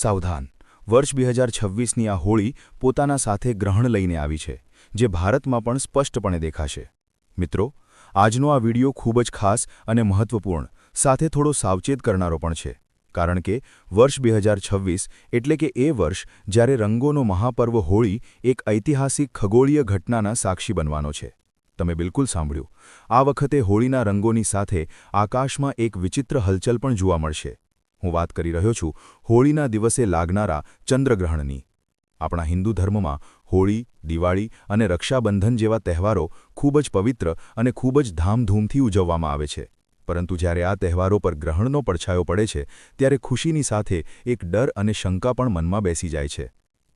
સાવધાન, વર્ષ 2026ની આ હોળી પોતાના સાથે ગ્રહણ લઈને આવી છે, જે ભારતમાં પણ સ્પષ્ટપણે દેખાશે. મિત્રો, આજનો આ વિડિયો ખૂબ જ ખાસ અને મહત્વપૂર્ણ, સાથે થોડો સાવચેત કરનારો પણ છે. કારણ કે વર્ષ 2026 એટલે કે એ વર્ષ જ્યારે રંગોનો મહાપર્વ હોળી એક ઐતિહાસિક ખગોળીય ઘટનાના સાક્ષી બનવાનો છે. તમે બિલકુલ સાંભળ્યું. આ વખતે હોળીના રંગોની સાથે આકાશમાં એક વિચિત્ર હલચલ પણ જોવા મળશે. હું વાત કરી રહ્યો છું હોળીના દિવસે લાગનારા ચંદ્રગ્રહણની. આપણા હિન્દુ ધર્મમાં હોળી, દિવાળી અને રક્ષાબંધન જેવા તહેવારો ખૂબ જ પવિત્ર અને ખૂબ જ ધામધૂમથી ઉજવવામાં આવે છે. પરંતુ જ્યારે આ તહેવારો પર ગ્રહણનો પડછાયો પડે છે, ત્યારે ખુશીની સાથે એક ડર અને શંકા પણ મનમાં બેસી જાય છે.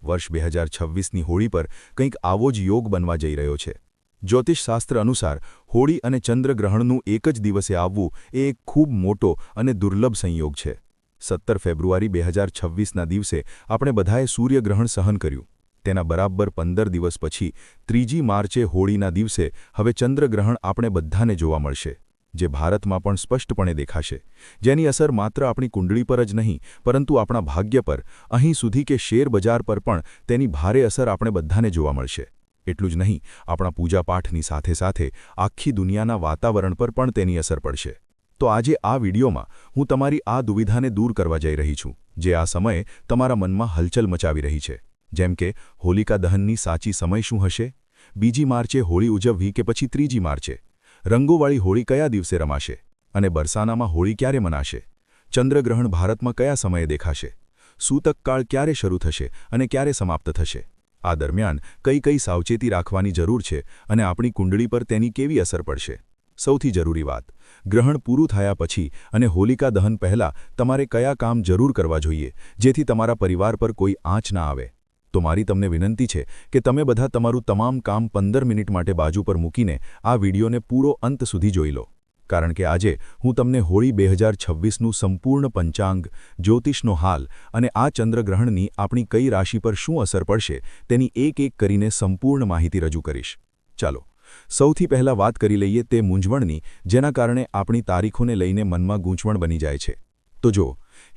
વર્ષ 2026ની હોળી પર કંઈક આવો જ યોગ બનવા જઈ રહ્યો છે. જ્યોતિષશાસ્ત્ર અનુસાર હોળી અને ચંદ્રગ્રહણનું એક જ દિવસે આવવું એ એક ખૂબ મોટો અને દુર્લભ સંયોગ છે. 17 ફેબ્રુઆરી 2026ના દિવસે આપણે બધાએ સૂર્યગ્રહણ સહન કર્યું. તેના બરાબર 15 દિવસ પછી 3જી માર્ચે હોળીના દિવસે હવે ચંદ્રગ્રહણ આપણે બધાને જોવા મળશે, જે ભારતમાં પણ સ્પષ્ટપણે દેખાશે, જેની અસર માત્ર આપણી કુંડળી પર જ નહીં, પરંતુ આપણા ભાગ્ય પર, અહીં સુધી કે શેરબજાર પર પણ તેની ભારે અસર આપણે બધાને જોવા મળશે. એટલું જ નહીં, આપણા પૂજાપાઠની સાથે સાથે આખી દુનિયાના વાતાવરણ પર પણ તેની અસર પડશે. તો આજે આ વિડીયોમાં હું તમારી આ દુવિધાને દૂર કરવા જઈ રહી છું, જે આ સમયે તમારા મનમાં હલચલ મચાવી રહી છે. જેમ કે હોલિકા દહનની સાચી સમય શું હશે? 2જી માર્ચે હોળી ઉજવવી કે પછી 3જી માર્ચે? રંગોવાળી હોળી કયા દિવસે રમાશે? અને બરસાનામાં હોળી ક્યારે મનાશે? ચંદ્રગ્રહણ ભારતમાં કયા સમયે દેખાશે? સૂતકકાળ ક્યારે શરૂ થશે અને ક્યારે સમાપ્ત થશે? આ દરમિયાન કઈ સાવચેતી રાખવાની જરૂર છે અને આપણી કુંડળી પર તેની કેવી અસર પડશે? સૌથી જરૂરી વાત, ગ્રહણ પૂરું થયા પછી અને હોલિકા દહન પહેલાં તમારે કયા કામ જરૂર કરવા જોઈએ, જેથી તમારા પરિવાર પર કોઈ આંચ ના આવે? તો મારી તમને વિનંતી છે કે તમે બધા તમારું તમામ કામ 15 મિનિટ માટે બાજુ પર મૂકીને આ વિડીયોને પૂરો અંત સુધી જોઈ લો. કારણ કે આજે હું તમને હોળી 2026નું સંપૂર્ણ પંચાંગ, જ્યોતિષનો હાલ અને આ ચંદ્રગ્રહણની આપણી કઈ રાશિ પર શું અસર પડશે તેની એક કરીને સંપૂર્ણ માહિતી રજૂ કરીશ. ચાલો, સૌથી પહેલાં વાત કરી લઈએ તે મૂંઝવણની, જેના કારણે આપણી તારીખોને લઈને મનમાં ગૂંચવણ બની જાય છે. તો જો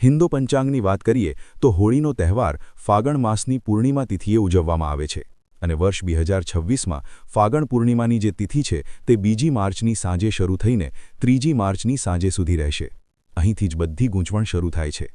હિન્દુ પંચાંગની વાત કરીએ તો હોળીનો તહેવાર ફાગણ માસની પૂર્ણિમા તિથિએ ઉજવવામાં આવે છે. અને વર્ષ 2026માં ફાગણ પૂર્ણિમાની જે તિથિ છે તે 2જી માર્ચની સાંજે શરૂ થઈને 3જી માર્ચની સાંજે સુધી રહેશે. અહીંથી જ બધી ગૂંચવણ શરૂ થાય છે.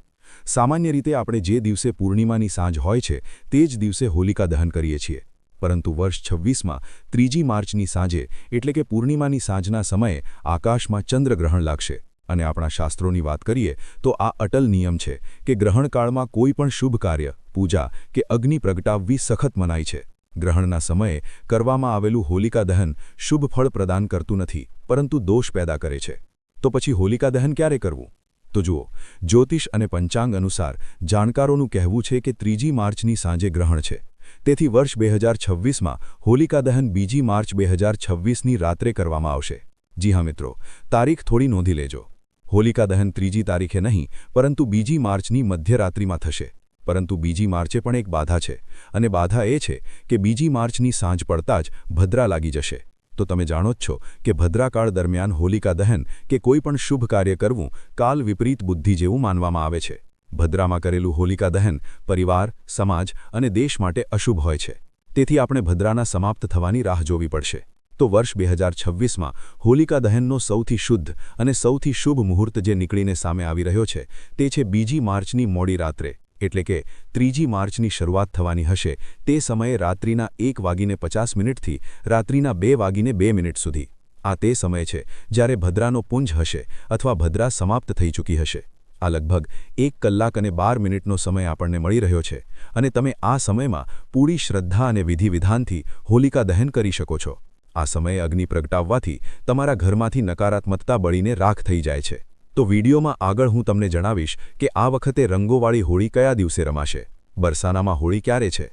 સામાન્ય રીતે આપણે જે દિવસે પૂર્ણિમાની સાંજ હોય છે તે જ દિવસે હોલિકા દહન કરીએ છીએ. પરંતુ વર્ષ 26માં 3જી માર્ચની સાંજે એટલે કે પૂર્ણિમાની સાંજના સમયે આકાશમાં ચંદ્રગ્રહણ લાગશે. અને આપણા શાસ્ત્રોની વાત કરીએ તો આ અટલ નિયમ છે કે ગ્રહણકાળમાં કોઈ પણ શુભ કાર્ય, પૂજા કે અગ્નિ પ્રગટાવવી સખત મનાય છે. ગ્રહણના સમયે કરવામાં આવેલું હોલિકા દહન શુભ ફળ પ્રદાન કરતું નથી, પરંતુ દોષ પેદા કરે છે. તો પછી હોલિકા દહન ક્યારે કરવું? તો જુઓ, જ્યોતિષ અને પંચાંગ અનુસાર જાણકારોનું કહેવું છે કે 3જી માર્ચની સાંજે ગ્રહણ છે. તેથી વર્ષ 2026માં હોલિકા દહન 2જી માર્ચ 2026ની રાત્રે કરવામાં આવશે. જી હા મિત્રો, તારીખ થોડી નોંધી લેજો. હોલિકા દહન 3જી તારીખે નહીં, પરંતુ 2જી માર્ચની મધ્યરાત્રિમાં થશે. પરંતુ 2જી માર્ચે પણ એક બાધા છે, અને બાધા એ છે કે 2જી માર્ચની સાંજ પડતા જ ભદ્રા લાગી જશે. તો તમે જાણો જ છો કે ભદ્રાકાળ દરમિયાન હોલિકા દહન કે કોઈ પણ શુભ કાર્ય કરવું કાલ વિપરીત બુદ્ધિ જેવું માનવામાં આવે છે. ભદ્રામાં કરેલું હોલિકા દહન પરિવાર, સમાજ અને દેશ માટે અશુભ હોય છે. તેથી આપણે ભદ્રાના સમાપ્ત થવાની રાહ જોવી પડશે. તો વર્ષ 2026માં હોલિકા દહનનો સૌથી શુદ્ધ અને સૌથી શુભ મુહૂર્ત જે નીકળીને સામે આવી રહ્યો છે તે છે 2જી માર્ચની મોડી રાત્રે, એટલે કે 3જી માર્ચની શરૂઆત થવાની હશે તે સમયે રાત્રિના 1:50 થી રાત્રિના 2:02 સુધી. આ તે સમય છે જ્યારે ભદ્રાનો પુંજ હશે અથવા ભદ્રા સમાપ્ત થઈ ચૂકી હશે. આ લગભગ 1 કલાક અને 12 મિનિટનો સમય આપણને મળી રહ્યો છે, અને તમે આ સમયમાં પૂરી શ્રદ્ધા અને વિધિ-વિધાનથી હોલિકા દહન કરી શકો છો. આ સમયે અગ્નિ પ્રગટાવવાથી તમારા ઘરમાંથી નકારાત્મકતા બળીને રાખ થઈ જાય છે. તો વિડીયોમાં આગળ હું તમને જણાવીશ કે આ વખતે રંગોવાળી હોળી કયા દિવસે રમાશે, બરસાનામાં હોળી ક્યારે છે,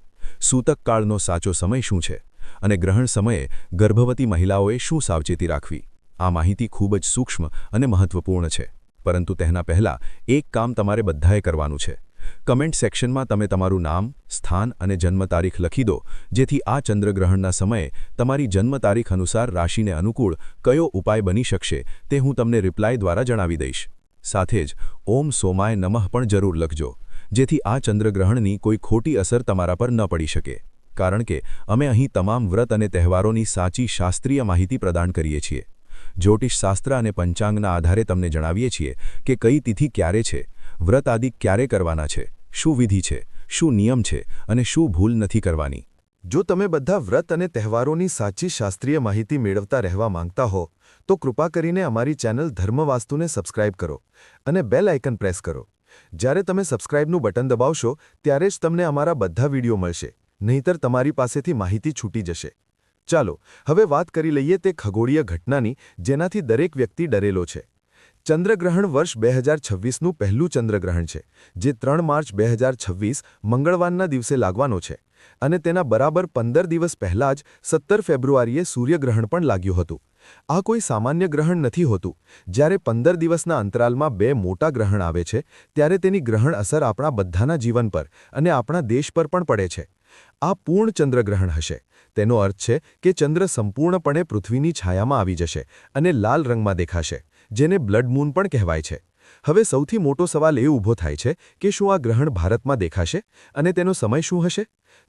સૂતકકાળનો સાચો સમય શું છે, અને ગ્રહણ સમયે ગર્ભવતી મહિલાઓએ શું સાવચેતી રાખવી. આ માહિતી ખૂબ જ સૂક્ષ્મ અને મહત્વપૂર્ણ છે. પરંતુ તેના પહેલાં એક કામ તમારે બધાએ કરવાનું છે. કમેન્ટ સેક્શનમાં તમે તમારું નામ, સ્થાન અને જન્મ તારીખ લખી દો, જેથી આ ચંદ્રગ્રહણના સમયે તમારી જન્મ તારીખ અનુસાર રાશિને અનુકૂળ કયો ઉપાય બની શકશે તે હું તમને રિપ્લાય દ્વારા જણાવી દઈશ. સાથે જ ઓમ સોમાય નમઃ પણ જરૂર લખજો, જેથી આ ચંદ્રગ્રહણની કોઈ ખોટી અસર તમારા પર ન પડી શકે, કારણ કે અમે અહીં તમામ વ્રત અને તહેવારોની સાચી શાસ્ત્રીય માહિતી પ્રદાન કરીએ છીએ. જ્યોતિષશાસ્ત્ર અને પંચાંગના આધારે તમને જણાવીએ છીએ કે કઈ તિથિ ક્યારે છે, વ્રત આદિ ક્યારે કરવાના છે, શું વિધિ છે, શું નિયમ છે અને શું ભૂલ નથી કરવાની. જો તમે બધા વ્રત અને તહેવારોની સાચી શાસ્ત્રીય માહિતી મેળવતા રહેવા માંગતા હો તો કૃપા કરીને અમારી ચેનલ ધર્મવાસ્તુને સબસ્ક્રાઇબ કરો અને બેલ આઇકન પ્રેસ કરો. જ્યારે તમે સબસ્ક્રાઇબનું બટન દબાવશો ત્યારે જ તમને અમારા બધા વિડીયો મળશે, નહીંતર તમારી પાસેથી માહિતી છૂટી જશે. ચાલો હવે વાત કરી લઈએ તે ખગોળીય ઘટનાની જેનાથી દરેક વ્યક્તિ ડરેલો છે. ચંદ્રગ્રહણ વર્ષ 2026નું પહેલું ચંદ્રગ્રહણ છે, જે 3 માર્ચ 2026 મંગળવારના દિવસે લાગવાનો છે અને તેના બરાબર 15 દિવસ પહેલાં જ 17 ફેબ્રુઆરીએ સૂર્યગ્રહણ પણ લાગ્યું હતું. આ કોઈ સામાન્ય ગ્રહણ નથી હોતું. જ્યારે 15 દિવસના અંતરાલમાં બે મોટા ગ્રહણ આવે છે ત્યારે તેની ગ્રહણ અસર આપણા બધાના જીવન પર અને આપણા દેશ પર પણ પડે છે. આ પૂર્ણ ચંદ્રગ્રહણ હશે. તેનો અર્થ છે કે ચંદ્ર સંપૂર્ણપણે પૃથ્વીની છાયામાં આવી જશે અને લાલ રંગમાં દેખાશે, જેને બ્લડ મૂન પણ કહેવાય છે. હવે સૌથી મોટો સવાલ એ ઊભો થાય છે કે શું આ ગ્રહણ ભારતમાં દેખાશે અને તેનો સમય શું હશે?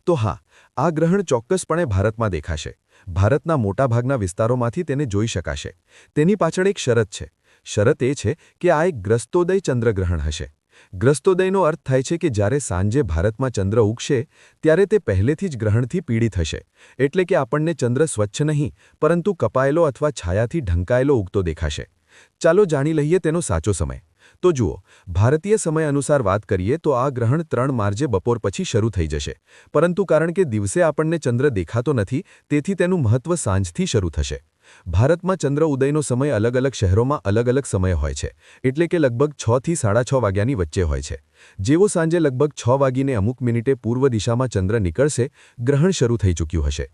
તો હા, આ ગ્રહણ ચોક્કસપણે ભારતમાં દેખાશે. ભારતના મોટાભાગના વિસ્તારોમાંથી તેને જોઈ શકાશે. તેની પાછળ એક શરત છે. શરત એ છે કે આ એક ગ્રસ્તોદય ચંદ્રગ્રહણ હશે. ગ્રસ્તોદયનો અર્થ થાય છે કે જ્યારે સાંજે ભારતમાં ચંદ્ર ઉગશે ત્યારે તે પહેલેથી જ ગ્રહણથી પીડિત હશે. એટલે કે આપણને ચંદ્ર સ્વચ્છ નહીં પરંતુ કપાયેલો અથવા છાયાથી ઢંકાયેલો ઉગતો દેખાશે. ચાલો જાણી લઈએ તેનો સાચો સમય. તો જુઓ, ભારતીય સમય અનુસાર વાત કરીએ તો આ ગ્રહણ 3 માર્ચે બપોર પછી શરૂ થઈ જશે, પરંતુ કારણ કે દિવસે આપણને ચંદ્ર દેખાતો નથી તેથી તેનું મહત્વ સાંજથી શરૂ થશે. ભારતમાં ચંદ્ર ઉદયનો સમય અલગ અલગ શહેરોમાં અલગ અલગ સમય હોય છે, એટલે કે લગભગ 6 થી 6:30 વાગ્યાની વચ્ચે હોય છે. જેવો સાંજે લગભગ 6 વાગીને અમુક મિનિટે પૂર્વ દિશામાં ચંદ્ર નીકળશે, ગ્રહણ શરૂ થઈ ચૂક્યું હશે.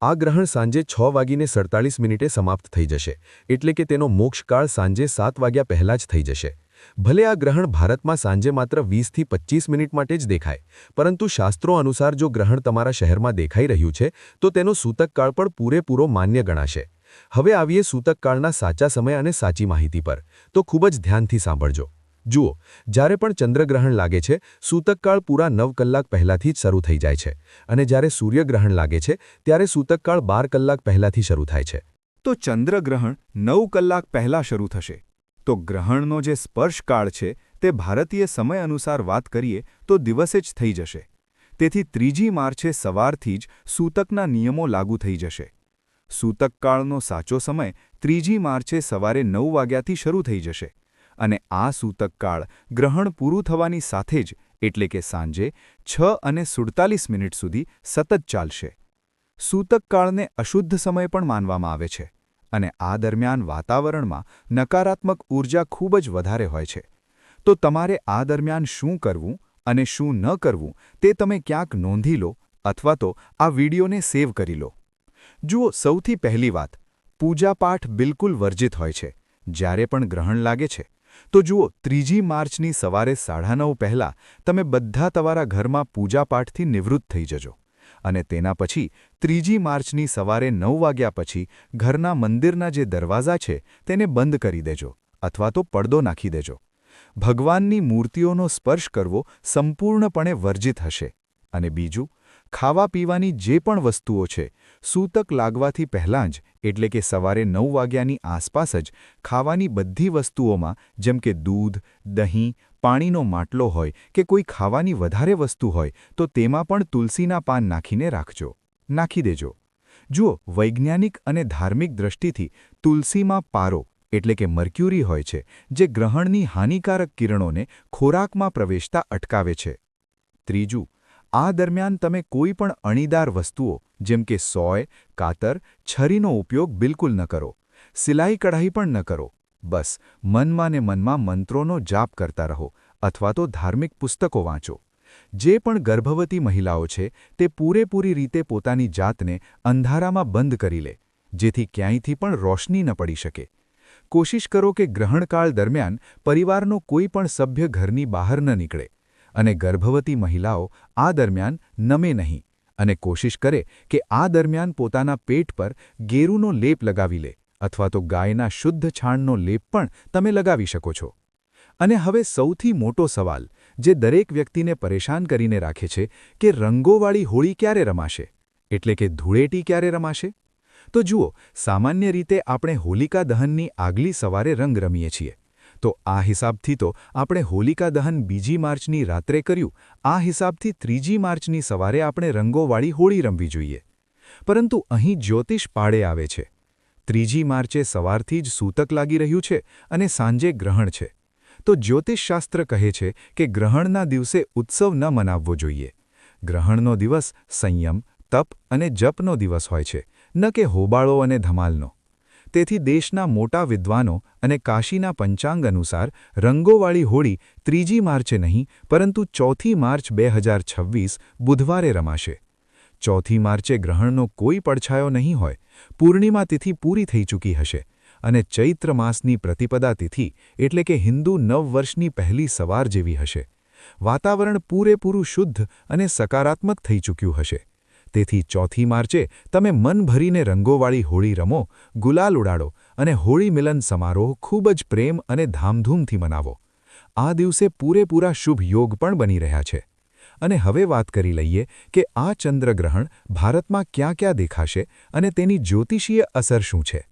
આ ગ્રહણ સાંજે 6 વાગીને 47 મિનિટે સમાપ્ત થઈ જશે, એટલે કે તેનો મોક્ષકાળ સાંજે 7 વાગ્યા પહેલાં જ થઈ જશે. ભલે આ ગ્રહણ ભારતમાં સાંજે માત્ર 20 થી 25 મિનિટ માટે જ દેખાય, પરંતુ શાસ્ત્રો અનુસાર જો ગ્રહણ તમારા શહેરમાં દેખાઈ રહ્યું છે તો તેનો સૂતકકાળ પણ પૂરેપૂરો માન્ય ગણાશે. હવે આવીએ સૂતકકાળના સાચા સમય અને સાચી માહિતી પર, તો ખૂબ જ ધ્યાનથી સાંભળજો. જુઓ, જ્યારે પણ ચંદ્રગ્રહણ લાગે છે, સૂતકકાળ પૂરા 9 કલાક પહેલાંથી જ શરૂ થઈ જાય છે અને જ્યારે સૂર્યગ્રહણ લાગે છે ત્યારે સૂતકકાળ 12 કલાક પહેલાંથી શરૂ થાય છે. તો ચંદ્રગ્રહણ 9 કલાક પહેલાં શરૂ થશે. તો ગ્રહણનો જે સ્પર્શકાળ છે તે ભારતીય સમય અનુસાર વાત કરીએ તો દિવસે જ થઈ જશે. તેથી 3જી માર્ચે સવારથી જ સૂતકના નિયમો લાગુ થઈ જશે. સૂતકકાળનો સાચો સમય 3જી માર્ચે સવારે 9 વાગ્યાથી શરૂ થઈ જશે અને આ સૂતકકાળ ગ્રહણ પૂરું થવાની સાથે જ એટલે કે સાંજે 6:47 મિનિટ સુધી સતત ચાલશે. સૂતકકાળને અશુદ્ધ સમય પણ માનવામાં આવે છે અને આ દરમિયાન વાતાવરણમાં નકારાત્મક ઊર્જા ખૂબ જ વધારે હોય છે. તો તમારે આ દરમિયાન શું કરવું અને શું ન કરવું તે તમે ક્યાંક નોંધી લો અથવા તો આ વિડીયોને સેવ કરી લો. જુઓ, સૌથી પહેલી વાત, પૂજાપાઠ બિલકુલ વર્જિત હોય છે. જ્યારે પણ ગ્રહણ લાગે છે તો જુઓ, 3જી માર્ચની સવારે 9:30 પહેલાં તમે બધા તમારા ઘરમાં પૂજાપાઠથી નિવૃત્ત થઈ જજો અને તેના પછી 3જી માર્ચની સવારે 9 વાગ્યા પછી ઘરના મંદિરના જે દરવાજા છે તેને બંધ કરી દેજો અથવા તો પડદો નાખી દેજો. ભગવાનની મૂર્તિઓનો સ્પર્શ કરવો સંપૂર્ણપણે વર્જિત હશે. અને બીજું, ખાવા પીવાની જે પણ વસ્તુઓ છે, સૂતક લાગવાથી પહેલાં જ એટલે કે સવારે 9 વાગ્યાની આસપાસ જ ખાવાની બધી વસ્તુઓમાં જેમ કે દૂધ, દહીં, પાણીનો માટલો હોય કે કોઈ ખાવાની વધારે વસ્તુ હોય તો તેમાં પણ તુલસીના પાન નાખીને નાખી દેજો. જુઓ, વૈજ્ઞાનિક અને ધાર્મિક દ્રષ્ટિથી તુલસીમાં પારો એટલે કે મર્ક્યુરી હોય છે, જે ગ્રહણની હાનિકારક કિરણોને ખોરાકમાં પ્રવેશતા અટકાવે છે. ત્રીજું, આ દરમિયાન તમે કોઈ પણ અણીદાર વસ્તુઓ જેમ કે સોય, કાતર, છરીનો ઉપયોગ બિલકુલ ન કરો. સિલાઈ કઢાઈ પણ ન કરો. બસ મનમાં ને મનમાં મંત્રોનો જાપ કરતા રહો અથવા તો ધાર્મિક પુસ્તકો વાંચો. જે પણ ગર્ભવતી મહિલાઓ છે તે પૂરેપૂરી રીતે પોતાની જાતને અંધારામાં બંધ કરી લે, જેથી ક્યાંયથી પણ રોશની ન પડી શકે. કોશિશ કરો કે ગ્રહણકાળ દરમિયાન પરિવારનો કોઈ પણ સભ્ય ઘરની બહાર ન નીકળે અને ગર્ભવતી મહિલાઓ આ દરમિયાન નમે નહીં અને કોશિશ કરે કે આ દરમિયાન પોતાના પેટ પર ગેરુનો લેપ લગાવી લે અથવા તો ગાયના શુદ્ધ છાણનો લેપ પણ તમે લગાવી શકો છો. અને હવે સૌથી મોટો સવાલ, જે દરેક વ્યક્તિને પરેશાન કરીને રાખે છે કે રંગોવાળી હોળી ક્યારે રમાશે, એટલે કે ધૂળેટી ક્યારે રમાશે. તો જુઓ, સામાન્ય રીતે આપણે હોલિકા દહનની આગલી સવારે રંગ રમીએ છીએ. તો આ હિસાબથી તો આપણે હોલિકા દહન 2 માર્ચની રાત્રે કર્યું, આ હિસાબથી 3 માર્ચની સવારે આપણે રંગોવાળી હોળી રમવી જોઈએ. પરંતુ અહીં જ્યોતિષ પાળે આવે છે. 3 માર્ચે સવારથી જ સૂતક લાગી રહ્યું છે અને સાંજે ગ્રહણ છે. તો જ્યોતિષશાસ્ત્ર કહે છે કે ગ્રહણના દિવસે ઉત્સવ ન મનાવવો જોઈએ. ગ્રહણનો દિવસ સંયમ, તપ અને જપનો દિવસ હોય છે, ન કે હોબાળો અને ધમાલનો. તેથી દેશના મોટા વિદ્વાનો અને કાશીના પંચાંગ અનુસાર રંગોવાળી હોળી 3 માર્ચે નહીં પરંતુ 4 માર્ચ 2026 બુધવારે રમાશે. 4 માર્ચે ગ્રહણનો કોઈ પડછાયો નહીં હોય, પૂર્ણિમા તિથિ પૂરી થઈ ચૂકી હશે અને ચૈત્ર માસની પ્રતિપદા તિથિ એટલે કે હિન્દુ નવવર્ષની પહેલી સવાર જેવી હશે. વાતાવરણ પૂરેપૂરું શુદ્ધ અને સકારાત્મક થઈ ચૂક્યું હશે. તેથી 4 માર્ચે તમે મન ભરીને રંગોવાળી હોળી રમો, ગુલાલ ઉડાડો અને હોળી મિલન સમારોહ ખૂબ જ પ્રેમ અને ધામધૂમથી મનાવો. આ દિવસે પૂરેપૂરા શુભ યોગ પણ બની રહ્યા છે. અને હવે વાત કરી લઈએ કે આ ચંદ્રગ્રહણ ભારતમાં ક્યાં ક્યાં દેખાશે અને તેની જ્યોતિષીય અસર શું છે.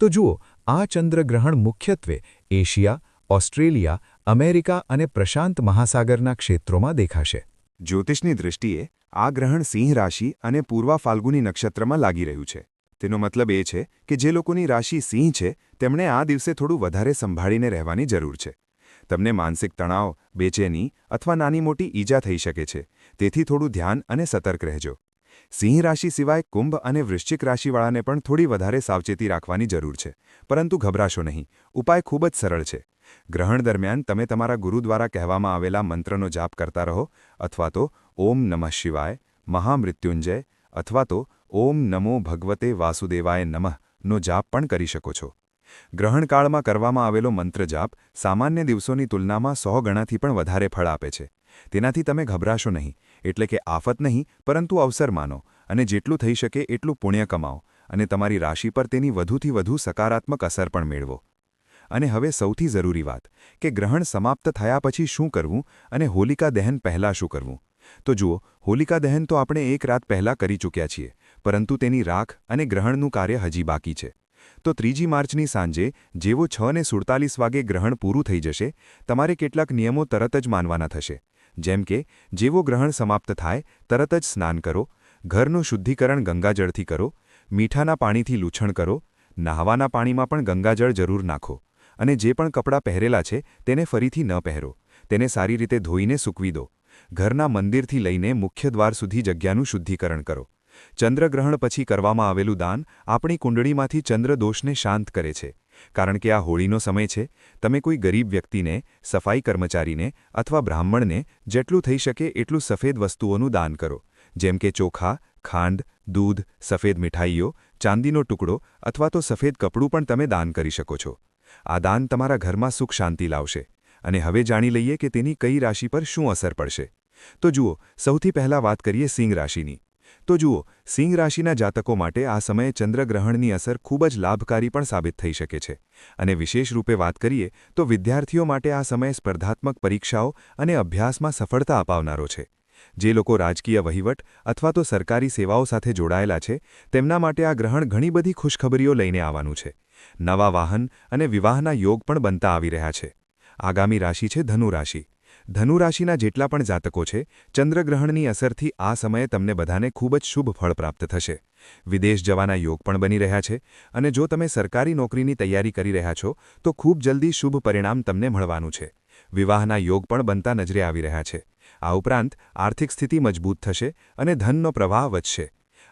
તો જુઓ, આ ચંદ્રગ્રહણ મુખ્યત્વે એશિયા, ઓસ્ટ્રેલિયા, અમેરિકા અને પ્રશાંત મહાસાગરના ક્ષેત્રોમાં દેખાશે. જ્યોતિષની દૃષ્ટિએ આ ગ્રહણ સિંહ રાશિ અને પૂર્વા ફાલ્ગુની નક્ષત્રમાં લાગી રહ્યું છે. તેનો મતલબ એ છે કે જે લોકોની રાશિ સિંહ છે તેમણે આ દિવસે થોડું વધારે સંભાળીને રહેવાની જરૂર છે. તમને માનસિક તણાવ, બેચેની અથવા નાની મોટી ઈજા થઈ શકે છે, તેથી થોડું ધ્યાન અને સતર્ક રહેજો. સિંહ રાશિ સિવાય કુંભ અને વૃશ્ચિક રાશિવાળાને પણ થોડી વધારે સાવચેતી રાખવાની જરૂર છે, પરંતુ ગભરાશો નહીં. ઉપાય ખૂબ જ સરળ છે. ગ્રહણ દરમિયાન તમે તમારા ગુરુ દ્વારા કહેવામાં આવેલા મંત્રનો જાપ કરતા રહો, અથવા તો ઓમ નમઃ શિવાય, મહામૃત્યુંજય અથવા તો ઓમ નમો ભગવતે વાસુદેવાય નમઃનો જાપ પણ કરી શકો છો. ગ્રહણકાળમાં કરવામાં આવેલો મંત્ર જાપ સામાન્ય દિવસોની તુલનામાં 100 ગણાથી પણ વધારે ફળ આપે છે. તેનાથી તમે ગભરાશો નહીં, એટલે કે આફત નહીં પરંતુ અવસર માનો અને જેટલું થઈ શકે એટલું પુણ્ય કમાઓ અને તમારી રાશિ પર તેની વધુથી વધુ સકારાત્મક અસર પણ મેળવો. અને હવે સૌથી જરૂરી વાત કે ગ્રહણ સમાપ્ત થયા પછી શું કરવું અને હોલિકા દહન પહેલાં શું કરવું. તો જુઓ, હોલિકા દહન તો આપણે 1 રાત પહેલાં કરી ચૂક્યા છીએ, પરંતુ તેની રાખ અને ગ્રહણનું કાર્ય હજી બાકી છે. તો 3 માર્ચની સાંજે જેવો 6:47 વાગે ગ્રહણ પૂરું થઈ જશે, તમારે કેટલાક નિયમો તરત જ માનવાના થશે. જેમ કે જેવો ગ્રહણ સમાપ્ત થાય તરત જ સ્નાન કરો, ઘરનું શુદ્ધિકરણ ગંગાજળથી કરો, મીઠાના પાણીથી લૂછણ કરો, નહાવાના પાણીમાં પણ ગંગાજળ જરૂર નાખો અને જે પણ કપડાં પહેરેલા છે તેને ફરીથી ન પહેરો. તેને સારી રીતે ધોઈને સૂકવી દો. ઘરના મંદિરથી લઈને મુખ્ય દ્વાર સુધી જગ્યાનું શુદ્ધિકરણ કરો. ચંદ્રગ્રહણ પછી કરવામાં આવેલું દાન આપણી કુંડળીમાંથી ચંદ્રદોષને શાંત કરે છે. કારણ કે આ હોળીનો સમય છે. તમે કોઈ ગરીબ વ્યક્તિને, સફાઈ કર્મચારીને અથવા બ્રાહ્મણને જેટલું થઈ શકે એટલું સફેદ વસ્તુઓનું દાન કરો, જેમ કે ચોખા, ખાંડ, દૂધ, સફેદ મીઠાઈઓ, ચાંદીનો ટુકડો અથવા તો સફેદ કપડું પણ તમે દાન કરી શકો છો. આ દાન તમારા ઘરમાં સુખ શાંતિ લાવશે. અને હવે જાણી લઈએ કે તેની કઈ રાશિ પર શું અસર પડશે. તો જુઓ, સૌથી પહેલાં વાત કરીએ સિંહ રાશિની. તો જુઓ, સિંહ રાશિના જાતકો માટે આ સમયે ચંદ્રગ્રહણની અસર ખૂબ જ લાભકારી પણ સાબિત થઈ શકે છે. અને વિશેષ રૂપે વાત કરીએ તો વિદ્યાર્થીઓ માટે આ સમય સ્પર્ધાત્મક પરીક્ષાઓ અને અભ્યાસમાં સફળતા અપાવનારો છે. જે લોકો રાજકીય વહીવટ અથવા તો સરકારી સેવાઓ સાથે જોડાયેલા છે તેમના માટે આ ગ્રહણ ઘણી બધી ખુશખબરીઓ લઈને આવવાનું છે. નવા વાહન અને વિવાહના યોગ પણ બનતા આવી રહ્યા છે. આગામી રાશિ છે ધનુ રાશિ. ધનુ રાશિના જેટલા પણ જાતકો છે, ચંદ્રગ્રહણની અસરથી આ સમયે તમને બધાને ખૂબ જ શુભ ફળ પ્રાપ્ત થશે. વિદેશ જવાના યોગ પણ બની રહ્યા છે અને જો તમે સરકારી નોકરીની તૈયારી કરી રહ્યા છો તો ખૂબ જલ્દી શુભ પરિણામ તમને મળવાનું છે. વિવાહના યોગ પણ બનતા નજરે આવી રહ્યા છે. આ ઉપરાંત આર્થિક સ્થિતિ મજબૂત થશે અને ધનનો પ્રવાહ વધશે.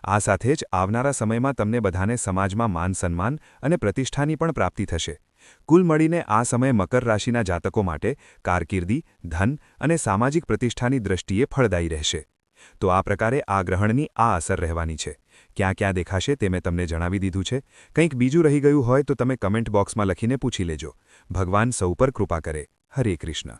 આ સાથે જ આવનારા સમયમાં તમને બધાને સમાજમાં માન સન્માન અને પ્રતિષ્ઠાની પણ પ્રાપ્તિ થશે. કુલ મળીને આ સમય મકર રાશિના જાતકો માટે કારકિર્દી, ધન અને સામાજિક પ્રતિષ્ઠાની દ્રષ્ટિએ ફળદાયી રહેશે. તો આ પ્રકારે આ ગ્રહણની આ અસર રહેવાની છે. ક્યાં ક્યાં દેખાશે તે મેં તમને જણાવી દીધું છે. કંઈક બીજું રહી ગયું હોય તો તમે કમેન્ટ બોક્સમાં લખીને પૂછી લેજો. ભગવાન સૌ પર કૃપા કરે. હરે કૃષ્ણ.